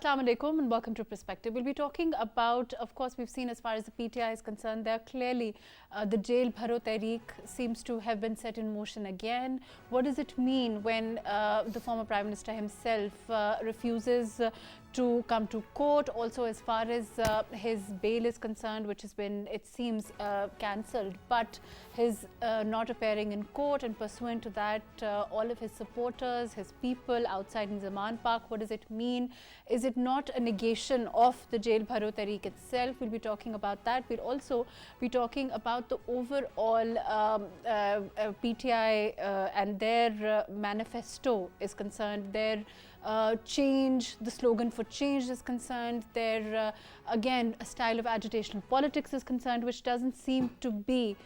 Assalamu alaikum and welcome to Perspective. We'll be talking about, of course, we've seen as far as the PTI is concerned, there clearly the Jail Bharo Tehreek seems to have been set in motion again. What does it mean when the former Prime Minister himself refuses to come to court? Also, as far as his bail is concerned, which has been, it seems, cancelled, but his not appearing in court, and pursuant to that, all of his supporters, his people outside in Zaman Park, what does it mean? Is it not a negation of the Jail Bharo Tehreek itself? We'll be talking about that. We'll also be talking about the overall PTI and their manifesto is concerned, their change, the slogan for change is concerned, their again a style of agitational politics is concerned, which doesn't seem to be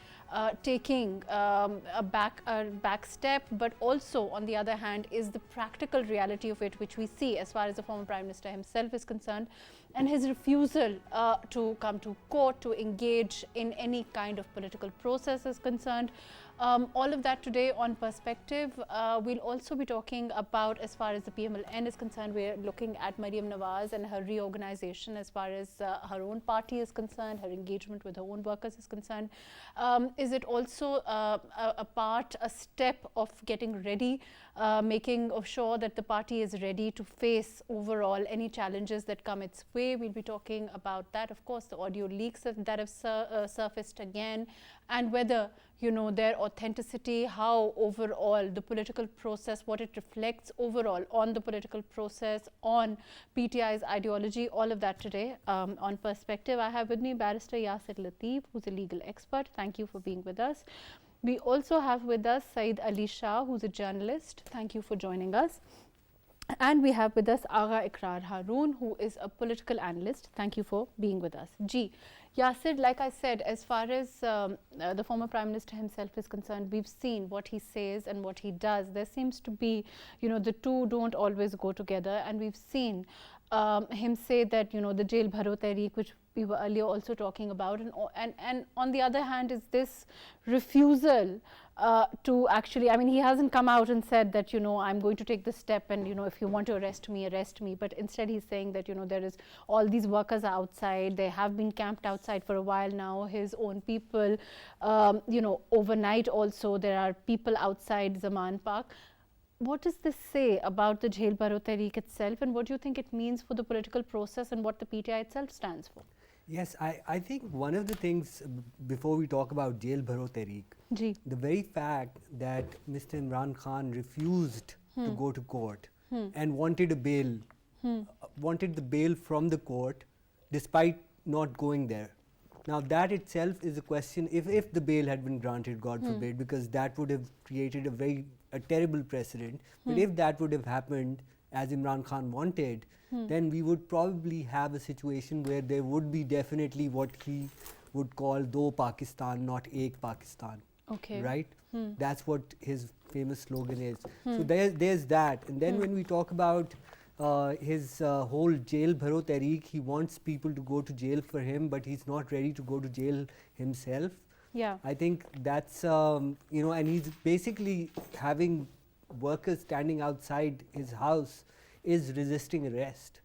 taking a back step, but also on the other hand is the practical reality of it, which we see as far as the former Prime Minister himself is concerned, and his refusal to come to court, to engage in any kind of political process is concerned. All of that today on Perspective. We'll also be talking about, as far as the PMLN is concerned, we're looking at Maryam Nawaz and her reorganization as far as her own party is concerned, her engagement with her own workers is concerned. Is it also a step of getting ready, making sure that the party is ready to face overall any challenges that come its way? We'll be talking about that. Of course, the audio leaks that have surfaced again, and whether, you know, their authenticity, how overall the political process, what it reflects overall on the political process, on PTI's ideology, all of that today on Perspective. I have with me Barrister Yasir Lateef, who's a legal expert. Thank you for being with us. We also have with us Saeed Ali Shah, who's a journalist. Thank you for joining us. And we have with us Agha Ikrar Haroon, who is a political analyst. Thank you for being with us. Yasir, like I said, as far as the former Prime Minister himself is concerned, we've seen what he says and what he does. There seems to be, you know, the two don't always go together, and we've seen him say that, you know, the Jail Bharo Tehreek, which we were earlier also talking about, and on the other hand is this refusal to actually, I mean, he hasn't come out and said that, you know, I'm going to take this step and, you know, if you want to arrest me, but instead he's saying that, you know, there is all these workers outside, they have been camped outside for a while now, his own people, you know, overnight also there are people outside Zaman Park. What does this say about the Jail Bharo Tehreek itself, and what do you think it means for the political process and what the PTI itself stands for? Yes, I think one of the things, before we talk about Jail Bharo Tehreek, the very fact that Mr. Imran Khan refused to go to court and wanted a bail, wanted the bail from the court despite not going there. Now that itself is a question, if the bail had been granted, God forbid, because that would have created a terrible precedent, but if that would have happened as Imran Khan wanted, then we would probably have a situation where there would be definitely what he would call Do Pakistan, not Ek Pakistan. Okay. Right? That's what his famous slogan is. So there's that. And then when we talk about his whole Jail Bharo Tehreek, he wants people to go to jail for him, but he's not ready to go to jail himself. Yeah. I think that's, you know, and he's basically having workers standing outside his house is resisting arrest,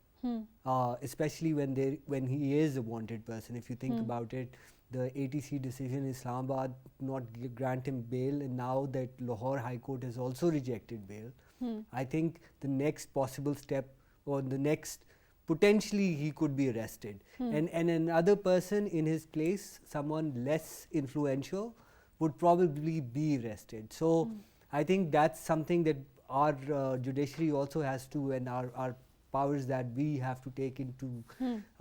especially when he is a wanted person. If you think about it, the ATC decision in Islamabad not grant him bail, and now that Lahore High Court has also rejected bail, I think the next possible step, or the next, potentially he could be arrested. And another person in his place, someone less influential, would probably be arrested. So I think that's something that our judiciary also has to, and our powers that we have to take into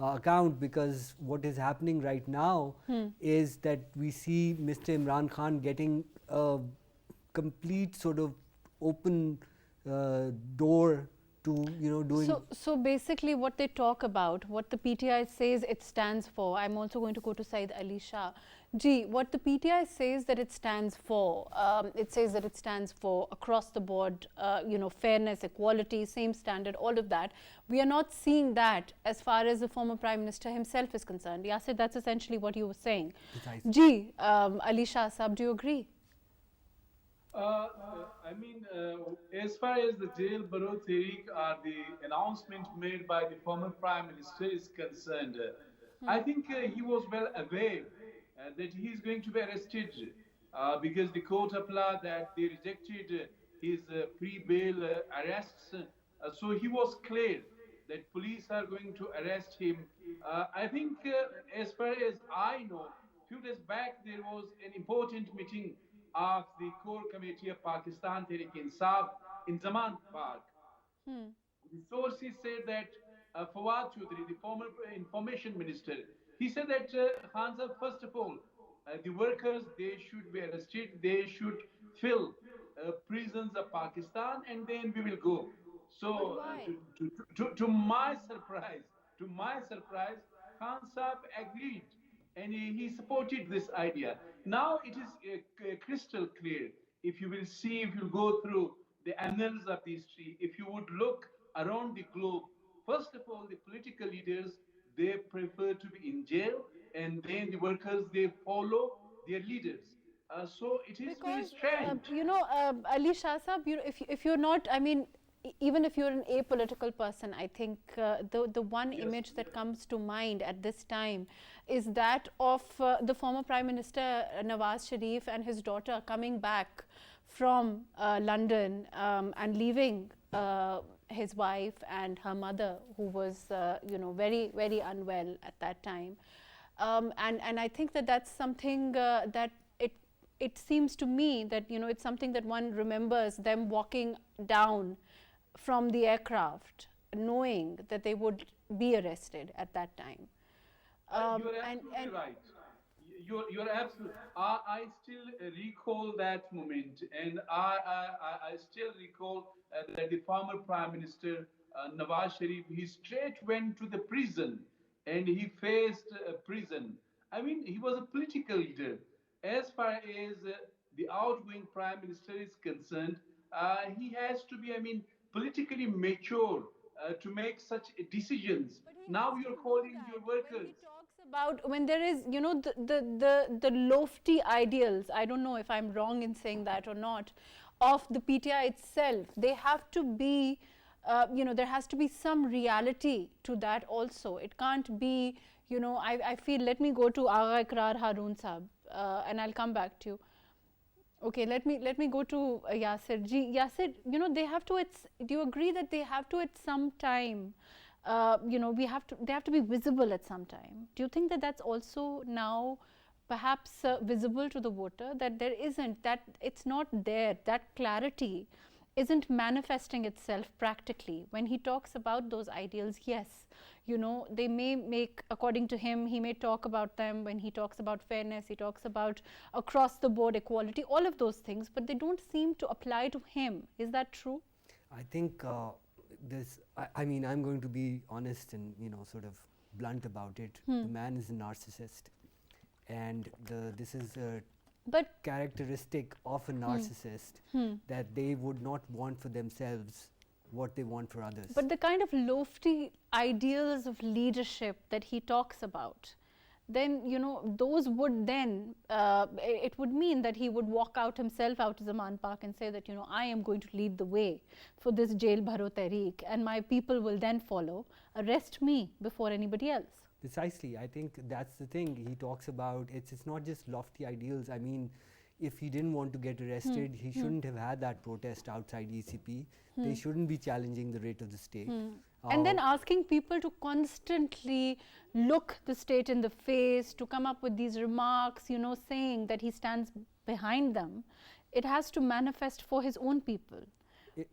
account, because what is happening right now is that we see Mr. Imran Khan getting a complete sort of open door to, you know, doing. So basically what they talk about, what the PTI says it stands for, I'm also going to go to Saeed Ali Shah. What the PTI says that it stands for, it says that it stands for across the board, you know, fairness, equality, same standard, all of that. We are not seeing that as far as the former Prime Minister himself is concerned. Yasir, that's essentially what you were saying. Ali Shah Saab, do you agree? I mean, as far as the jail Baro Tehreek or the announcement made by the former Prime Minister is concerned, I think he was well aware that he is going to be arrested because the court applied that they rejected his pre-bail arrests. So he was clear that police are going to arrest him. I think, as far as I know, few days back there was an important meeting of the core committee of Pakistan Tehreek-e-Insaf in Zaman Park. The sources said that Fawad Chaudhry, the former information minister, he said that Khansa, first of all, the workers, they should be arrested, they should fill prisons of Pakistan, and then we will go. But So, why? to my surprise, Khan Saab agreed and he supported this idea. Now it is crystal clear. If you will see, if you go through the annals of the history, if you would look around the globe, first of all, the political leaders, they prefer to be in jail, and then the workers, they follow their leaders. So it is very Because strange. Ali Shah Sahab, if you're not, I mean, even if you're an apolitical person, I think the one Yes. image that comes to mind at this time is that of the former Prime Minister Nawaz Sharif and his daughter coming back from London and leaving his wife and her mother, who was very unwell at that time. And I think that that's something that it seems to me that it's something that one remembers them walking down from the aircraft knowing that they would be arrested at that time. You are And absolutely right. You're absolutely. I still recall that moment, and I still recall that the former Prime Minister Nawaz Sharif, he straight went to the prison, and he faced prison. I mean, he was a political leader. As far as the outgoing Prime Minister is concerned, he has to be, I mean, politically mature to make such decisions. But he Now has you're to know calling your that when he workers. talks about, when there is, the lofty ideals, I don't know if I'm wrong in saying that or not, of the PTI itself, they have to be, there has to be some reality to that also. It can't be, I feel, let me go to Agha Ikrar Haroon Sahab, and I'll come back to you. Okay, let me go to Yasir ji. Yasir, they have to. Do you agree that they have to at some time? They have to be visible at some time. Do you think that that's also now perhaps visible to the voter, that there isn't, that it's not there, that clarity isn't manifesting itself practically? When he talks about those ideals, yes, they may make, according to him, he may talk about them. When he talks about fairness, he talks about across the board equality, all of those things, but they don't seem to apply to him. Is that true? I think I mean, I'm going to be honest and sort of blunt about it. The man is a narcissist, and this is a But characteristic of a narcissist that they would not want for themselves what they want for others. But the kind of lofty ideals of leadership that he talks about, then those would then it would mean that he would walk out himself out to Zaman Park and say that I am going to lead the way for this Jail Bharo Tehreek, and my people will then follow. Arrest me before anybody else. Precisely, I think that's the thing he talks about. It's not just lofty ideals. I mean, if he didn't want to get arrested, he shouldn't have had that protest outside ECP. They shouldn't be challenging the rate of the state. And then asking people to constantly look the state in the face, to come up with these remarks, saying that he stands behind them. It has to manifest for his own people.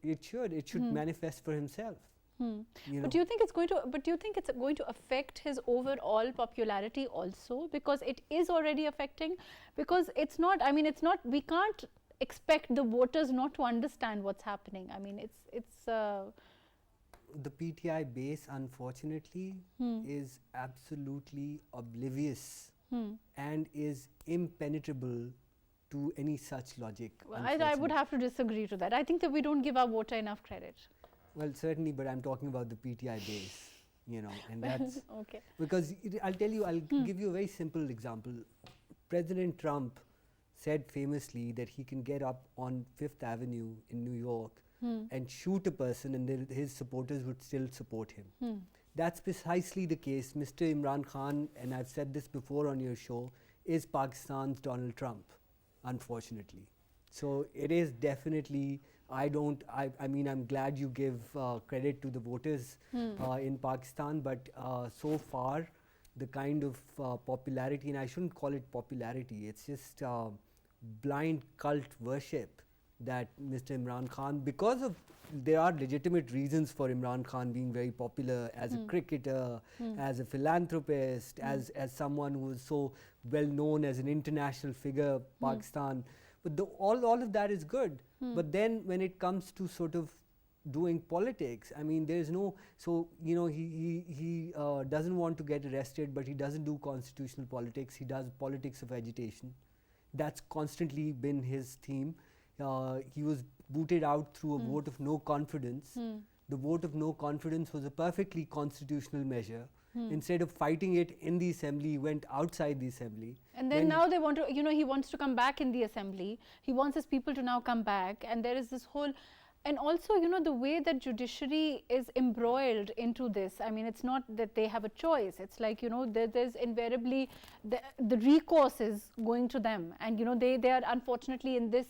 It should manifest for himself. But do you think it's going to? But do you think it's going to affect his overall popularity also? Because it is already affecting. Because it's not. I mean, it's not. We can't expect the voters not to understand what's happening. I mean, it's. The PTI base, unfortunately, is absolutely oblivious and is impenetrable to any such logic. I would have to disagree to that. I think that we don't give our voter enough credit. Well, certainly, but I'm talking about the PTI base, and that's Okay. because I'll tell you, I'll give you a very simple example. President Trump said famously that he can get up on Fifth Avenue in New York and shoot a person and his supporters would still support him. That's precisely the case. Mr. Imran Khan, and I've said this before on your show, is Pakistan's Donald Trump, unfortunately. So it is definitely, I mean, I'm glad you give credit to the voters in Pakistan, but so far, the kind of popularity, and I shouldn't call it popularity, it's just blind cult worship that Mr. Imran Khan, because of, there are legitimate reasons for Imran Khan being very popular as a cricketer, as a philanthropist, as someone who is so well known as an international figure, Pakistan. But all of that is good. But then when it comes to sort of doing politics, I mean, there's no, so, you know, he doesn't want to get arrested, but he doesn't do constitutional politics. He does politics of agitation. That's constantly been his theme. He was booted out through a vote of no confidence. The vote of no confidence was a perfectly constitutional measure. Instead of fighting it in the assembly, he went outside the assembly. And then now they want to, you know, he wants to come back in the assembly. He wants his people to now come back. And there is this whole, and also, you know, the way that judiciary is embroiled into this. I mean, it's not that they have a choice. It's like, you know, there's invariably, the recourse is going to them. And, you know, they are unfortunately in this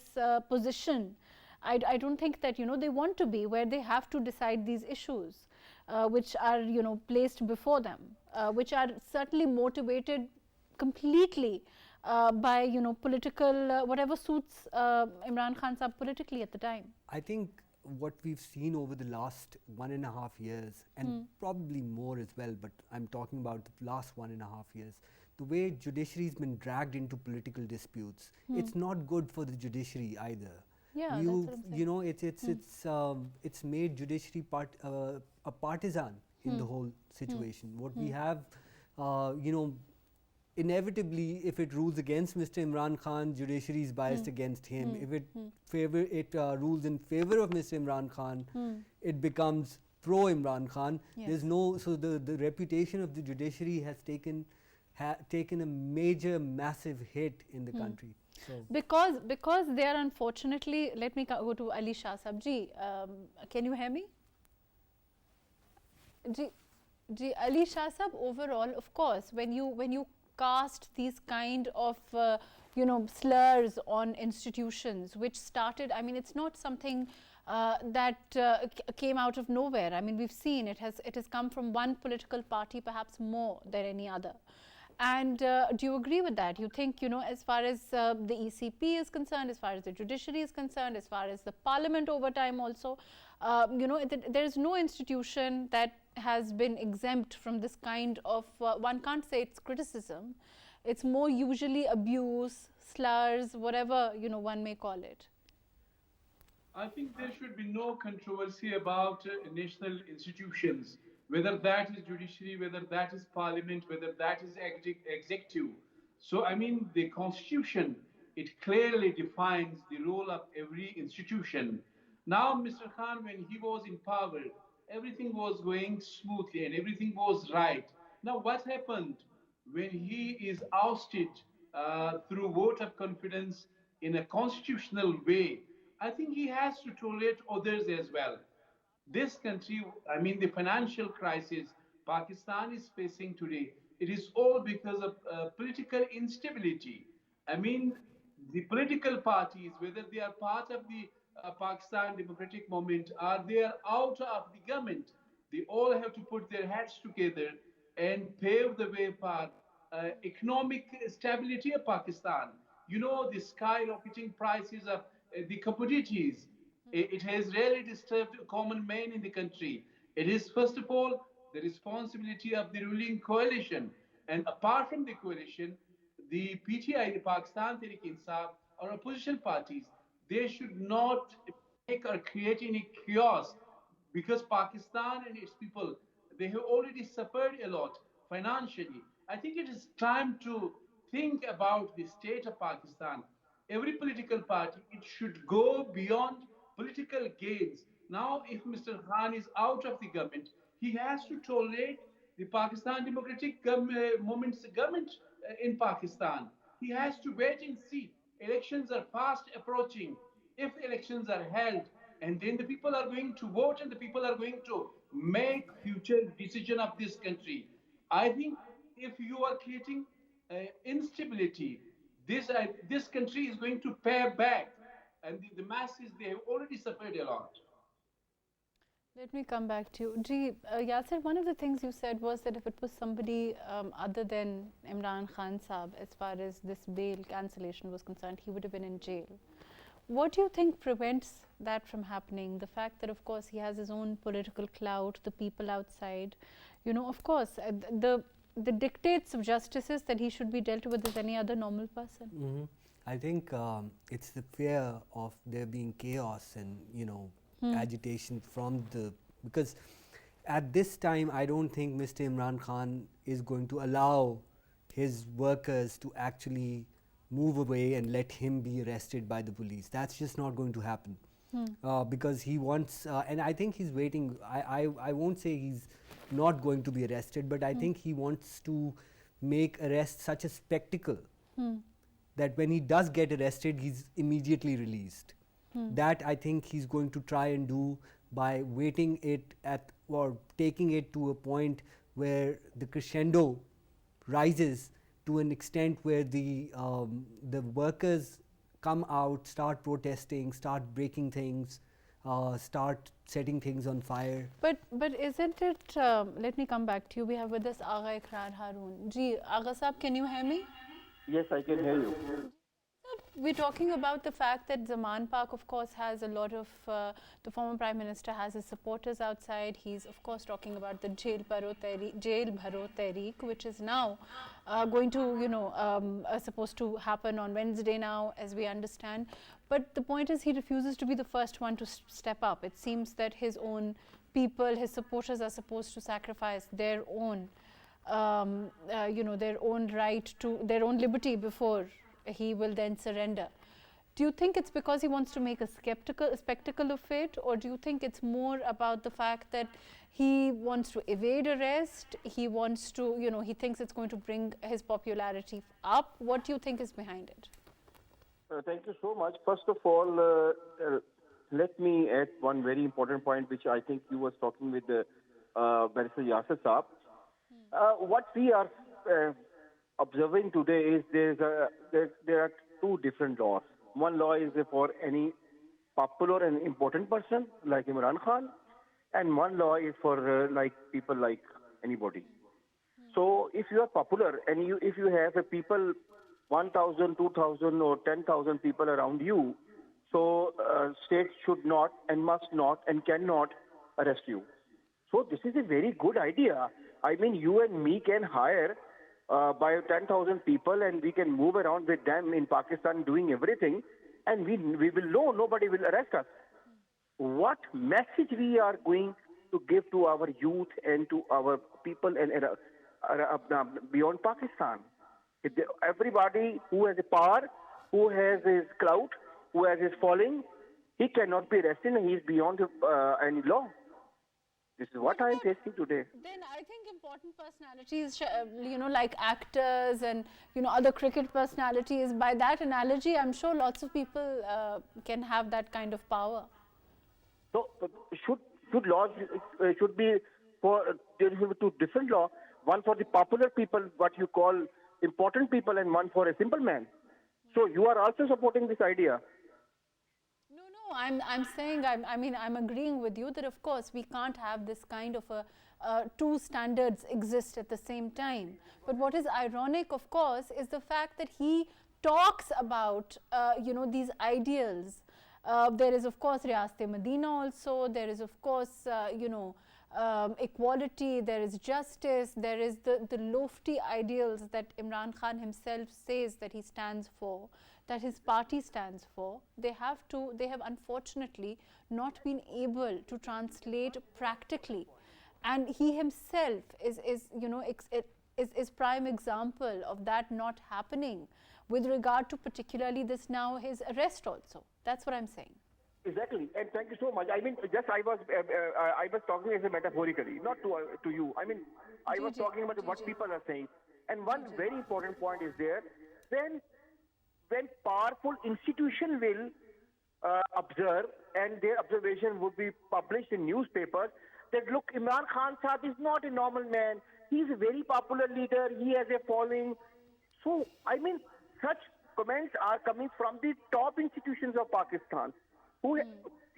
position. I don't think that, you know, they want to be where they have to decide these issues. Which are, you know, placed before them, which are certainly motivated completely by, you know, political, whatever suits Imran Khan Sahab politically at the time. I think what we've seen over the last 1.5 years, and probably more as well, but I'm talking about the last 1.5 years, the way judiciary's been dragged into political disputes, it's not good for the judiciary either. Yeah, that's what I'm saying. You know, it's made judiciary a partisan in the whole situation. What we have, you know, inevitably, if it rules against Mr. Imran Khan, judiciary is biased against him. If it rules in favor of Mr. Imran Khan, it becomes pro Imran Khan. Yes. There's no, so the reputation of the judiciary has taken a major, massive hit in the country. So Because they are unfortunately, let me go to Ali Shah Sahab ji. Can you hear me? Ji, Ali Shah Sahab, overall, of course, when you cast these kind of you know, slurs on institutions, which started, I mean, it's not something that came out of nowhere. I mean, we've seen it has come from one political party, perhaps more than any other. And do you agree with that? You think, you know, as far as the ECP is concerned, as far as the judiciary is concerned, as far as the parliament over time also, you know, there is no institution that has been exempt from this kind of, one can't say it's criticism, it's more usually abuse, slurs, whatever, you know, one may call it. I think there should be no controversy about national institutions, whether that is judiciary, whether that is parliament, whether that is executive. So, I mean, the constitution, it clearly defines the role of every institution. Now, Mr. Khan, when he was in power, everything was going smoothly and everything was right. Now, what happened when he is ousted through vote of confidence in a constitutional way? I think he has to tolerate others as well. This country, I mean, the financial crisis Pakistan is facing today, it is all because of political instability. I mean, the political parties, whether they are part of the Pakistan Democratic Movement or they are out of the government, they all have to put their heads together and pave the way for economic stability of Pakistan. You know, the skyrocketing prices of the commodities, it has really disturbed common man in the country. It is, first of all, the responsibility of the ruling coalition. And apart from the coalition, the PTI, the Pakistan Tehreek-e-Insaf, or opposition parties, they should not make or create any chaos, because Pakistan and its people, they have already suffered a lot financially. I think it is time to think about the state of Pakistan. Every political party, it should go beyond political gains. Now, if Mr. Khan is out of the government, he has to tolerate the Pakistan Democratic Movement's government in Pakistan. He has to wait and see. elections are fast approaching. If elections are held, and then the people are going to vote and the people are going to make future decision of this country. I think if you are creating instability, this country is going to pay back, and the masses, they have already suffered a lot. Let me come back to you. Ji, Yasir, one of the things you said was that if it was somebody other than Imran Khan Saab, as far as this bail cancellation was concerned, he would have been in jail. What do you think prevents that from happening? The fact that, of course, he has his own political clout, the people outside, you know, of course, the dictates of justice is that he should be dealt with as any other normal person. I think it's the fear of there being chaos and, you know, agitation from the, because at this time I don't think Mr. Imran Khan is going to allow his workers to actually move away and let him be arrested by the police. That's just not going to happen. Because he wants, and I think he's waiting. I won't say he's not going to be arrested, but I think he wants to make arrest such a spectacle that when he does get arrested, he's immediately released. That I think he's going to try and do by waiting it at, or taking it to a point where the crescendo rises to an extent where the workers come out, start protesting, start breaking things, start setting things on fire. But isn't it, let me come back to you. We have with us Agha Ikrar Haroon. Ji, Agha Saab, can you hear me? Yes, I can hear you. We're talking about the fact that Zaman Park, of course, has a lot of, the former Prime Minister has his supporters outside. He's, of course, talking about the Jail Bharo Tehreek, which is now going to, you know, supposed to happen on Wednesday now, as we understand. But the point is, he refuses to be the first one to step up. It seems that his own people, his supporters, are supposed to sacrifice their own, you know, their own right to their own liberty before he will then surrender. Do you think it's because he wants to make a spectacle of it, or do you think it's more about the fact that he wants to evade arrest, he wants to, you know, he thinks it's going to bring his popularity up? What do you think is behind it? Thank you so much. First of all, let me add one very important point, which I think you was talking with Barrister Yasir Saab. What we are observing today is there are two different laws. One law is for any popular and important person like Imran Khan, and one law is for like people like anybody. So if you are popular and if you have a people 1,000, 2,000 or 10,000 people around you, so state should not and must not and cannot arrest you. So this is a very good idea. I mean, you and me can hire by 10,000 people and we can move around with them in Pakistan doing everything, and we will know nobody will arrest us. What message we are going to give to our youth and to our people and beyond Pakistan? Everybody who has a power, who has his clout, who has his following, he cannot be arrested and he is beyond any law. This is what I am facing today. Then I think important personalities, you know, like actors and, you know, other cricket personalities, by that analogy, I'm sure lots of people can have that kind of power. So should laws should be for two different law, one for the popular people, what you call important people, and one for a simple man. So you are also supporting this idea. No, I'm saying, I'm agreeing with you that of course we can't have this kind of two standards exist at the same time. But what is ironic, of course, is the fact that he talks about, you know, these ideals. There is, of course, Riyasat-e-Medina also. There is, of course, you know, equality. There is justice. There is the lofty ideals that Imran Khan himself says that he stands for, that his party stands for. They have unfortunately not been able to translate practically, and he himself is you know, is prime example of that not happening with regard to particularly this now his arrest also. That's what I'm saying. Exactly, and thank you so much. I mean, just I was talking as a metaphorically, not to you. I mean, I was talking about what people are saying. And one very important point is there. Then when powerful institution will observe and their observation would be published in newspapers that look, Imran Khan Sahib is not a normal man. He is a very popular leader. He has a following. So, I mean, such comments are coming from the top institutions of Pakistan,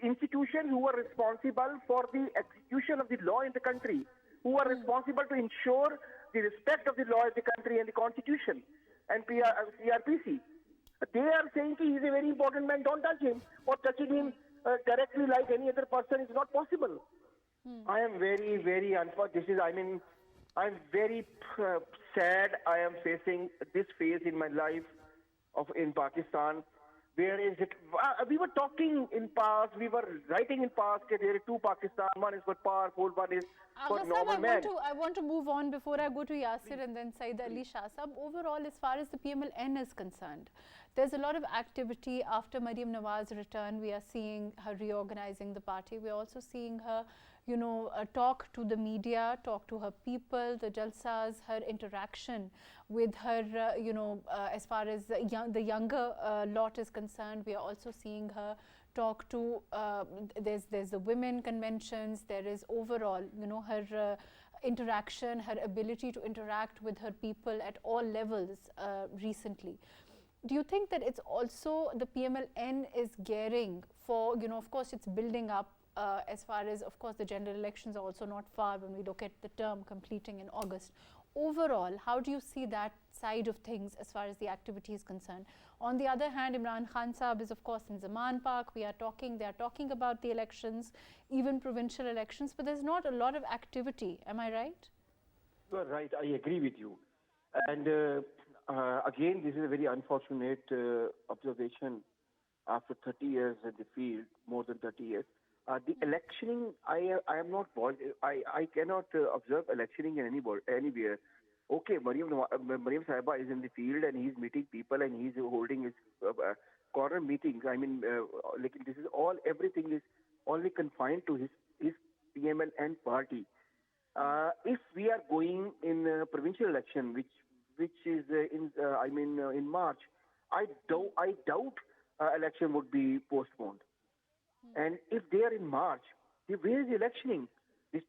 institutions who are responsible for the execution of the law in the country, who are responsible to ensure the respect of the law in the country and the constitution and CRPC. They are saying he is a very important man, don't touch him, or touching him directly like any other person is not possible. I am very, very unfortunate. I'm very sad I am facing this phase in my life in Pakistan. Where is it? We were talking in past, we were writing in past that there are two Pakistan, one is for powerful, one is for normal man. I want to move on before I go to Yasir and then Saeed Ali Shah Sahab. Overall, as far as the PMLN is concerned, there's a lot of activity after Maryam Nawaz's return. We are seeing her reorganizing the party. We're also seeing her, talk to the media, talk to her people, the jalsas, her interaction with her, as far as the younger lot is concerned. We are also seeing her talk to, there's the women conventions, there is overall, her interaction, her ability to interact with her people at all levels recently. Do you think that it's also the PMLN is gearing for, of course it's building up as far as, of course, the general elections are also not far when we look at the term completing in August. Overall, how do you see that side of things as far as the activity is concerned? On the other hand, Imran Khan Sahib is, of course, in Zaman Park. They are talking about the elections, even provincial elections, but there's not a lot of activity. Am I right? You are right. I agree with you. And again, this is a very unfortunate observation after 30 years in the field, more than 30 years. The electioning, I am not, I cannot observe electioning anywhere. Okay, Maryam Sahiba is in the field and he's meeting people and he's holding his corner meetings. I mean, this is everything is only confined to his PMLN party. If we are going in provincial election, which is in March, I doubt election would be postponed. And if they are in March, where is the electioning?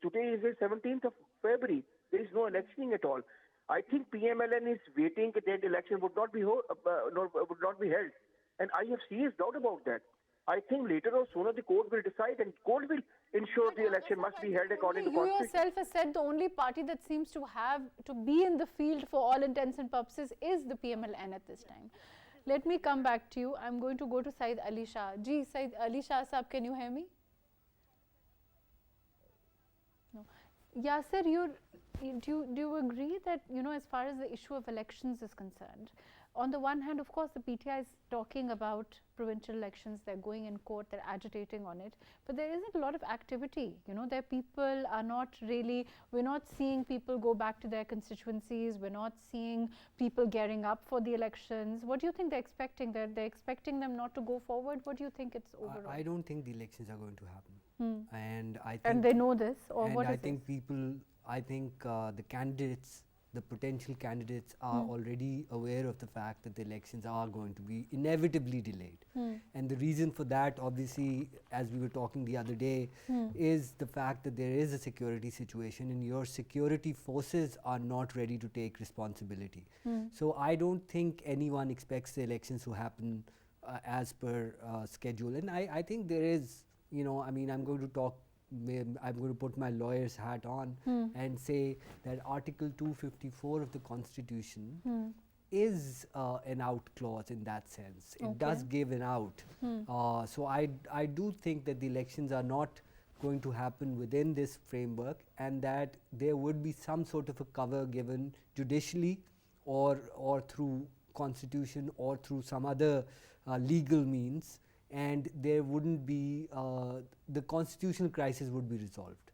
Today is the 17th of February. There is no electioning at all. I think PMLN is waiting that election would not be held. And I have serious doubt about that. I think later or sooner the court will decide and court will ensure the election must be held according to constitution. You yourself have said the only party that seems to have to be in the field for all intents and purposes is the PMLN at this time. Let me come back to you. I'm going to go to Saeed Ali Shah. Ji, Saeed Ali Shah Sahab, can you hear me? No. Yasir, do you agree that, as far as the issue of elections is concerned, on the one hand, of course, the PTI is talking about provincial elections, they're going in court, they're agitating on it, but there isn't a lot of activity. Their people are not really, we're not seeing people go back to their constituencies, we're not seeing people gearing up for the elections. What do you think they're expecting? They're expecting them not to go forward? What do you think it's overall? I don't think the elections are going to happen. And I think, and they know this, or what is the candidates, the potential candidates are already aware of the fact that the elections are going to be inevitably delayed. And the reason for that, obviously, as we were talking the other day, is the fact that there is a security situation and your security forces are not ready to take responsibility. So I don't think anyone expects the elections to happen as per schedule. And I think there is, I'm going to put my lawyer's hat on and say that Article 254 of the Constitution is an out clause in that sense. It does give an out. So I do think that the elections are not going to happen within this framework and that there would be some sort of a cover given judicially or through Constitution or through some other legal means, and there wouldn't be, the constitutional crisis would be resolved.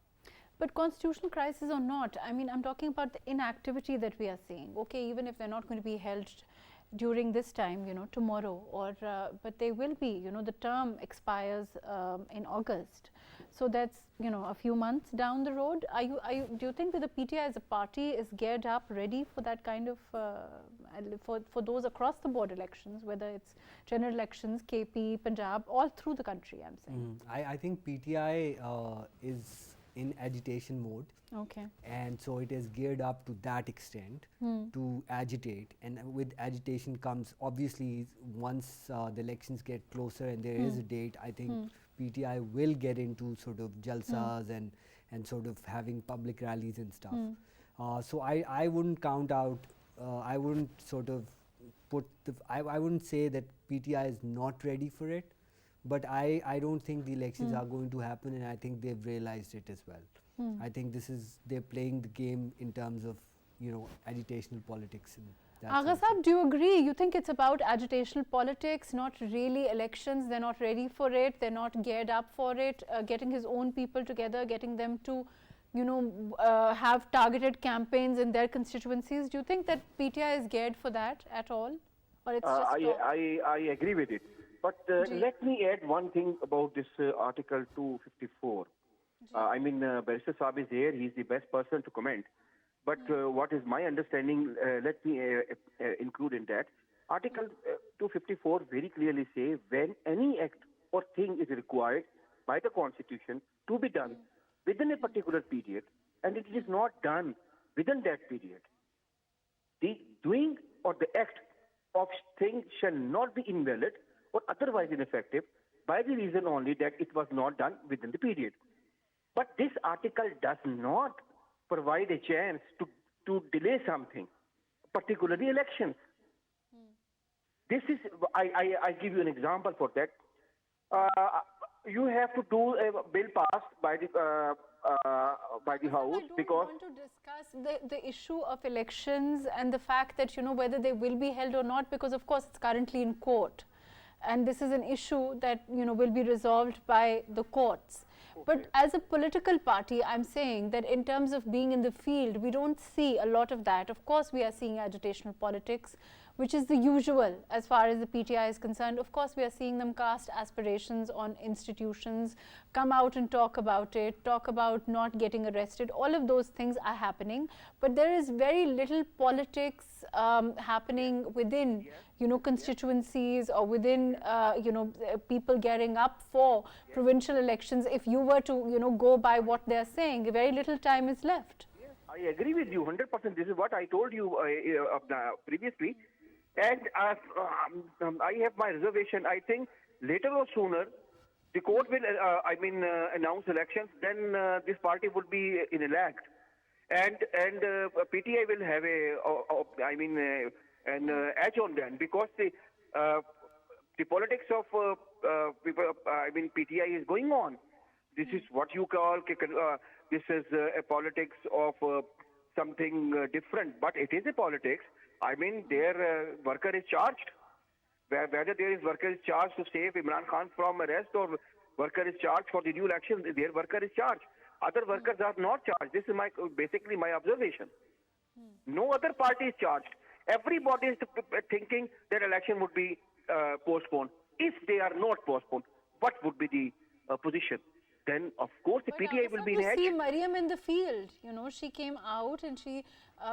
But constitutional crisis or not, I'm talking about the inactivity that we are seeing. Okay, even if they're not going to be held during this time, tomorrow, or but they will be, the term expires in August. So that's, a few months down the road. Do you think that the PTI as a party is geared up, ready for that kind of and for those across the board elections, whether it's general elections, KP, Punjab, all through the country, I'm saying. I think PTI is in agitation mode, Okay. and so it is geared up to that extent to agitate, and with agitation comes obviously once the elections get closer and there is a date, I think PTI will get into sort of jalsas and sort of having public rallies and stuff. So I wouldn't count out, I wouldn't sort of put the, I wouldn't say that PTI is not ready for it, but I don't think the elections are going to happen, and I think they've realized it as well. I think this is, they're playing the game in terms of, you know, agitational politics. And that sort Agha of Saab, do you agree? You think it's about agitational politics, not really elections? They're not ready for it. They're not geared up for it. Getting his own people together, getting them to, you know, have targeted campaigns in their constituencies. Do you think that PTI is geared for that at all, or it's just talk? I agree with it. But let me add one thing about this Article 254. I mean, Barrister Saab is here. He's the best person to comment. But what is my understanding, let me include in that. Article 254 very clearly says when any act or thing is required by the Constitution to be done within a particular period, and it is not done within that period, the doing or the act of thing shall not be invalid or otherwise ineffective by the reason only that it was not done within the period. But this article does not provide a chance to delay something, particularly elections. This is, I give you an example for that. You have to do a bill passed by the House because... I don't want to discuss the issue of elections and the fact that, you know, whether they will be held or not, because of course it's currently in court. And this is an issue that, you know, will be resolved by the courts. But as a political party, I'm saying that in terms of being in the field, we don't see a lot of that. Of course, we are seeing agitational politics, which is the usual as far as the PTI is concerned. Of course, we are seeing them cast aspirations on institutions, come out and talk about it, talk about not getting arrested. All of those things are happening, but there is very little politics happening within, you know, constituencies or within, you know, people getting up for provincial elections. If you were to, you know, go by what they're saying, very little time is left. I agree with you 100%. This is what I told you previously. And I have my reservation. I think later or sooner, the court will, announce elections. Then this party would be in elect, and PTI will have an edge on them because the politics of PTI is going on. This is what you call this is a politics of something different, but it is a politics. I mean, their worker is charged. Whether there is worker is charged to save Imran Khan from arrest or worker is charged for the new election, their worker is charged. Other workers are not charged. This is basically my observation. No other party is charged. Everybody is thinking that election would be postponed. If they are not postponed, what would be the position? Then, of course, the PTI will be in edge. See Mariam in the field, you know, she came out and she,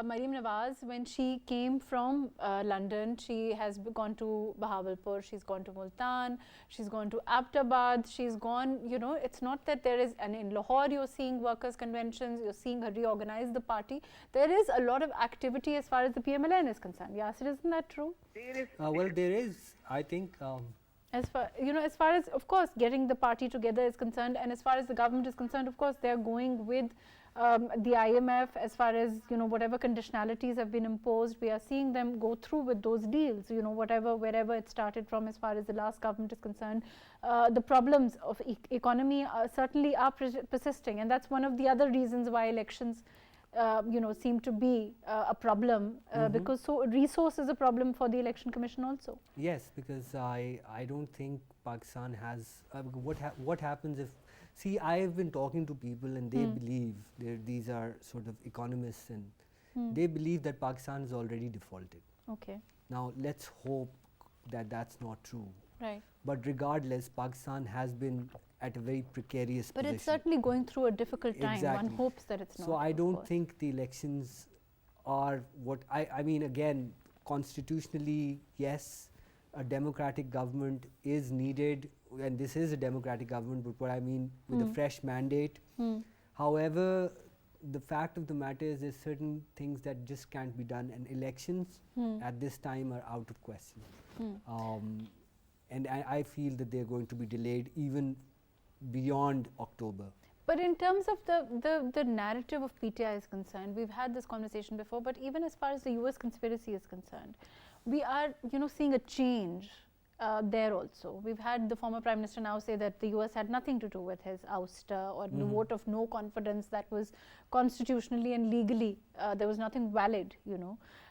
Mariam Nawaz, when she came from London, she has gone to Bahawalpur, she's gone to Multan, she's gone to Abbottabad, she's gone, you know, it's not that there is, and in Lahore you're seeing workers' conventions, you're seeing her reorganize the party. There is a lot of activity as far as the PMLN is concerned. Yasir, isn't that true? well, there is, I think... as far, you know, as far as, of course, getting the party together is concerned, and as far as the government is concerned, of course, they're going with the IMF as far as, you know, whatever conditionalities have been imposed, we are seeing them go through with those deals, you know, wherever it started from as far as the last government is concerned. The problems of economy certainly are persisting, and that's one of the other reasons why elections you know, seem to be a problem because so resource is a problem for the Election Commission also. Yes, because I don't think Pakistan has, what happens if, see, I have been talking to people and they believe, these are sort of economists, and they believe that Pakistan is already defaulted. Okay. Now, let's hope that that's not true. Right. But regardless, Pakistan has been at a very precarious but position. it's certainly going through a difficult time. Exactly. One hopes that it's not. So I don't think the elections are what, I mean, again, constitutionally, yes, a democratic government is needed, and this is a democratic government, but what I mean with a fresh mandate. However, the fact of the matter is there's certain things that just can't be done, and elections at this time are out of question. And I feel that they're going to be delayed even beyond October. But in terms of the narrative of PTI is concerned, we've had this conversation before, but even as far as the US conspiracy is concerned, we are, seeing a change there also. We've had the former Prime Minister now say that the US had nothing to do with his ouster or the vote of no confidence that was constitutionally and legally, there was nothing valid,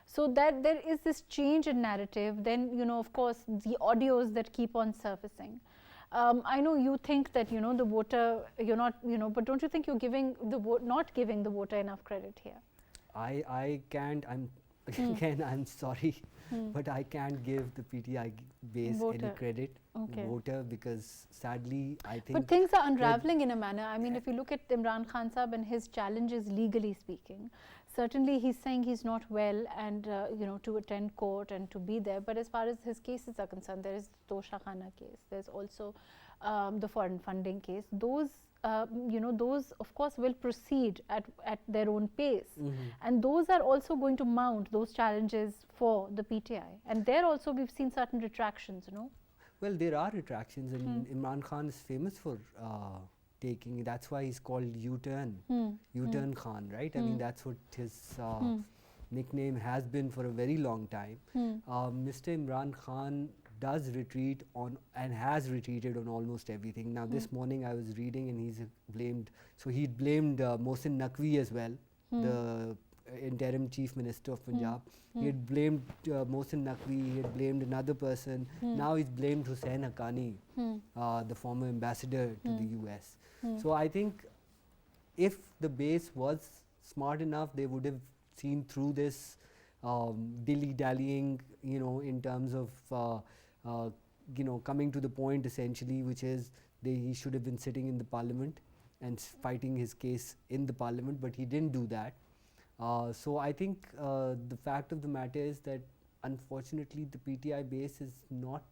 So that there is this change in narrative, then, of course, the audios that keep on surfacing. I know you think that, the voter, you're not, but don't you think you're giving the not giving the voter enough credit here? I can't, again, I'm sorry, but I can't give the PTI base any credit, voter, because sadly, I think. But things are unraveling in a manner. I mean, if you look at Imran Khan Sahab and his challenges legally speaking, certainly he's saying he's not well and, to attend court and to be there. But as far as his cases are concerned, there is the Tosha Khana case. There's also the foreign funding case. Those, those of course will proceed at their own pace. And those are also going to mount those challenges for the PTI. And there also we've seen certain retractions, Well, there are retractions, and Imran Khan is famous for taking, that's why he's called U-turn, U-turn Khan, right? I mean, that's what his nickname has been for a very long time. Mr. Imran Khan does retreat on and has retreated on almost everything. Now, this morning I was reading and he's blamed, so he blamed Mohsin Naqvi as well, the interim chief minister of Punjab. He had blamed Mohsin Naqvi, he had blamed another person. Now he's blamed Hussain Haqqani, the former ambassador to the US. So I think if the base was smart enough, they would have seen through this dilly-dallying, in terms of, coming to the point essentially, which is he should have been sitting in the parliament and fighting his case in the parliament, but he didn't do that. So I think the fact of the matter is that unfortunately the PTI base is not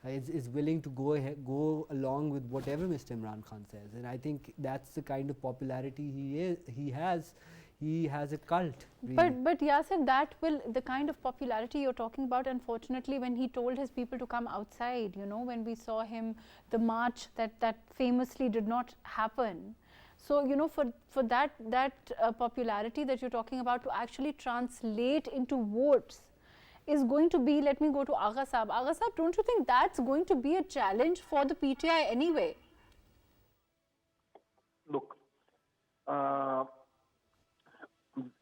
is willing to go along with whatever Mr. Imran Khan says, and I think that's the kind of popularity he has. He has a cult. Really. But Yasir, that the kind of popularity you're talking about, unfortunately, when he told his people to come outside, when we saw him, the march that famously did not happen. So, for that popularity that you're talking about to actually translate into votes is going to be, let me go to Agha Sahab. Agha Sahab, don't you think that's going to be a challenge for the PTI anyway? Look,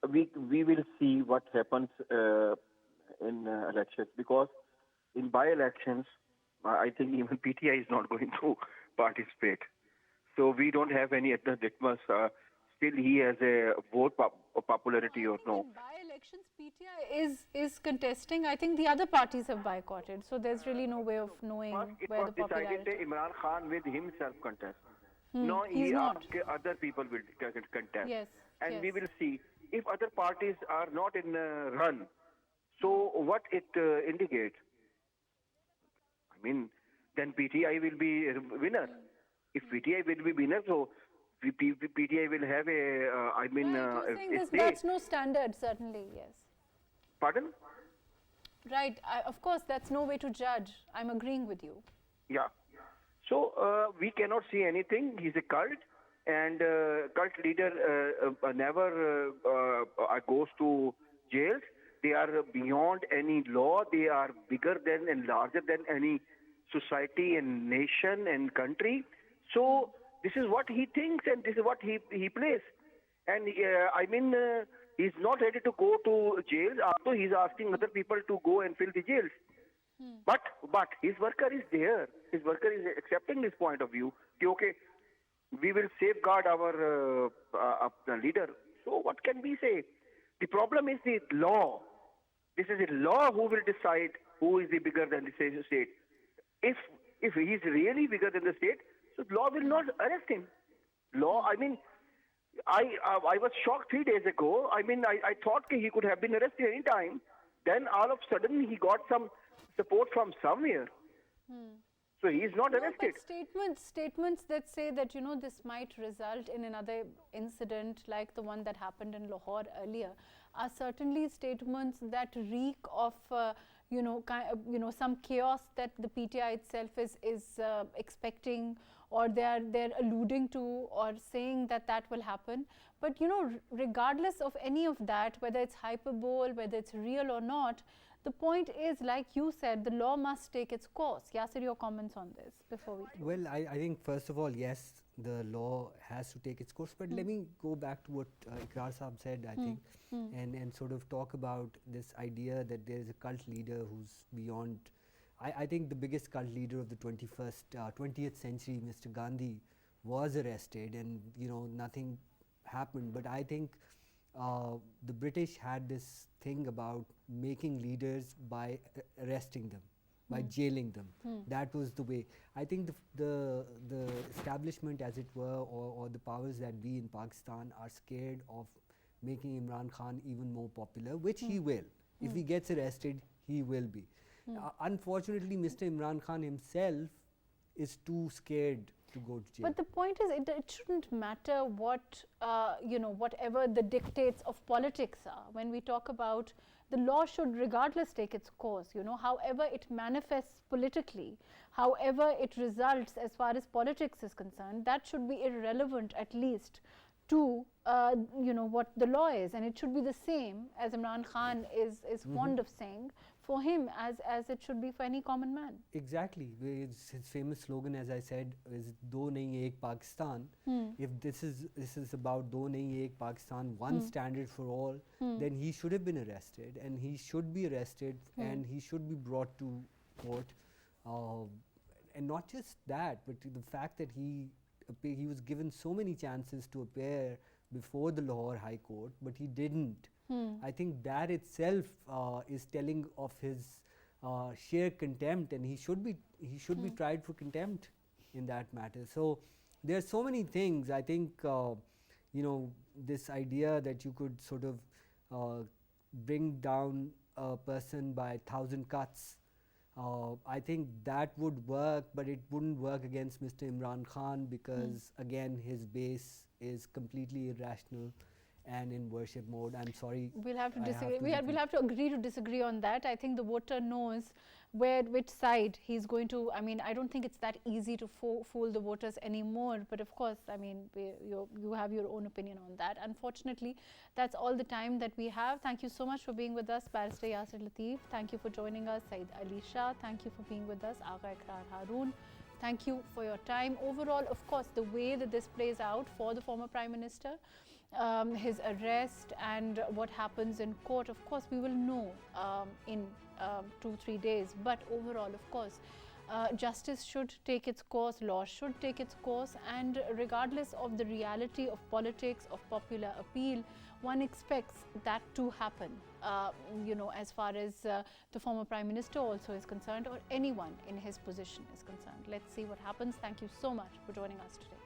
we will see what happens in elections, because in by-elections, I think even PTI is not going to participate. So we don't have any other litmus. Still, he has a vote popularity or no. In by-elections, PTI is contesting. I think the other parties have boycotted. So there's really no way of knowing where the popularity. It was decided that Imran Khan with himself contest. No, he not. asked other people will contest. Yes. And we will see if other parties are not in run. So what it indicates? I mean, then PTI will be a winner. If PTI will be winner, so PTI will have a. That's no standard, certainly, yes. Pardon? Right. Of course, that's no way to judge. I'm agreeing with you. Yeah. So we cannot see anything. He's a cult, and cult leader never goes to jails. They are beyond any law. They are bigger than and larger than any society and nation and country. So this is what he thinks, and this is what he plays. And he's not ready to go to jail. Also, he's asking other people to go and fill the jails. But his worker is there. His worker is accepting this point of view. Okay, we will safeguard our leader. So what can we say? The problem is the law. This is the law who will decide who is the bigger than the state. If he is really bigger than the state, so law will not arrest him. Law, I was shocked 3 days ago. I thought he could have been arrested any time. then all of a sudden he got some support from somewhere. So he is not No, arrested. but statements that say that, you know, this might result in another incident like the one that happened in Lahore earlier are certainly statements that reek of, you know, some chaos that the PTI itself is expecting, or they're alluding to or saying that that will happen. But, you know, regardless of any of that, whether it's hyperbole, whether it's real or not, the point is, like you said, the law must take its course. Yasir, your comments on this before we... Well, I think first of all, yes, the law has to take its course. But let me go back to what Iqrar Saab said, I think, and sort of talk about this idea that there is a cult leader who's beyond... I think the biggest cult leader of the 20th century, Mr. Gandhi, was arrested, and, you know, nothing happened. But I think the British had this thing about making leaders by arresting them, by jailing them. That was the way. I think the establishment, as it were, or the powers that be in Pakistan are scared of making Imran Khan even more popular, which he will. If he gets arrested, he will be. Unfortunately, Mr. Imran Khan himself is too scared to go to jail. But the point is, it shouldn't matter what, you know, whatever the dictates of politics are. When we talk about the law should regardless take its course, you know, however it manifests politically, however it results as far as politics is concerned, that should be irrelevant at least to, you know, what the law is. And it should be the same, as Imran Khan is fond of saying, for him as it should be for any common man. Exactly. His famous slogan, as I said, is "Do nahi ek Pakistan." If this is about "Do nahi ek Pakistan," one standard for all, then he should have been arrested, and he should be arrested, and he should be brought to court. And not just that, but the fact that he was given so many chances to appear before the Lahore High Court, but he didn't. I think that itself is telling of his sheer contempt, and he should be tried for contempt in that matter. So there are so many things. I think you know, this idea that you could sort of bring down a person by 1,000 cuts, I think that would work, but it wouldn't work against Mr. Imran Khan, because again his base is completely irrational and in worship mode. I'm sorry. We'll have to disagree. We'll have to agree to disagree on that. I think the voter knows which side he's going to. I mean, I don't think it's that easy to fool the voters anymore. But of course, I mean, you have your own opinion on that. Unfortunately, that's all the time that we have. Thank you so much for being with us, Barrister Yasir Lateef. Thank you for joining us, Saeed Ali Shah. Thank you for being with us, Agha Iqrar Haroon. Thank you for your time. Overall, of course, the way that this plays out for the former Prime Minister, his arrest and what happens in court, of course, we will know in 2-3 days. But overall, of course, justice should take its course, law should take its course, and regardless of the reality of politics, of popular appeal, one expects that to happen, you know, as far as the former Prime Minister also is concerned, or anyone in his position is concerned. Let's see what happens. Thank you so much for joining us today.